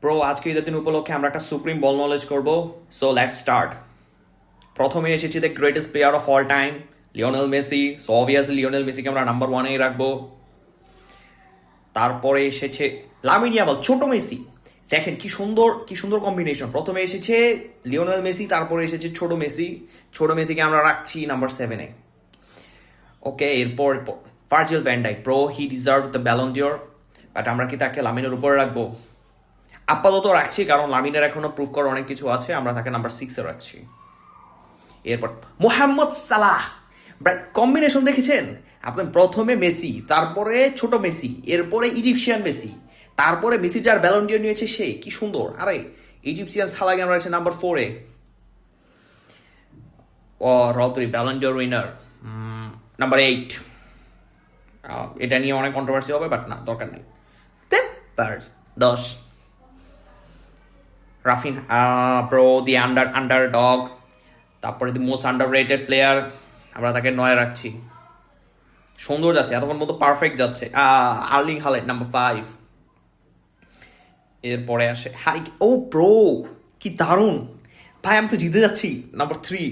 Pro আজকে ঈদের দিন উপলক্ষে আমরা একটা সুপ্রিম বল নলেজ করব। So let's start. প্রথমে এসেছি the greatest player of all time, Lionel Messi. So obviously Lionel মেসিকে আমরা নাম্বার ওয়ানেই রাখবো। তারপরে এসেছে লামিন ইয়ামাল, ছোট মেসি। দেখেন কি সুন্দর কম্বিনেশন। প্রথমে এসেছে লিওনেল মেসি, তারপরে এসেছে ছোট মেসি। ছোট মেসিকে আমরা রাখছি নাম্বার 7-এ। ওকে, এরপর Virgil van Dijk, pro he deserve the Ballon d'Or, but আমরা কি তাকে লামিনের উপরে রাখবো? আপাতত রাখছি, কারণ লামিনের এখনো প্রুফ করার অনেক কিছু আছে। আমরা তাকে নাম্বার 6-এ রাখছি। এরপর মোহাম্মদ সালাহ, কম্বিনেশন দেখেছেন আপনি? প্রথমে মেসি, তারপরে ছোট মেসি, এরপরে ইজিপশিয়ান মেসি, তারপরে মেসি যার ব্যালন ডিওর নিয়েছে সে, কি সুন্দর। আরে ইজিপশিয়ান সালাহকে আমরা রাখছি নাম্বার 4-এ। ও রদরি ব্যালন ডিওর উইনার, নাম্বার 8। এটা নিয়ে অনেক কন্ট্রোভার্সি হবে, বাট না, দরকার নেই। 10। রাফিন প্রো দি আন্ডার ডগ, তারপরে the most under rated player, আমরা তাকে 9-এ রাখছি। সুন্দর যাচ্ছে, এতক্ষণ মতো পারফেক্ট যাচ্ছে। Erling Haaland number 5। এরপরে আসে হাই, ও প্রো কি দারুণ ভাই, আমি তো জিতে যাচ্ছি, নাম্বার 3।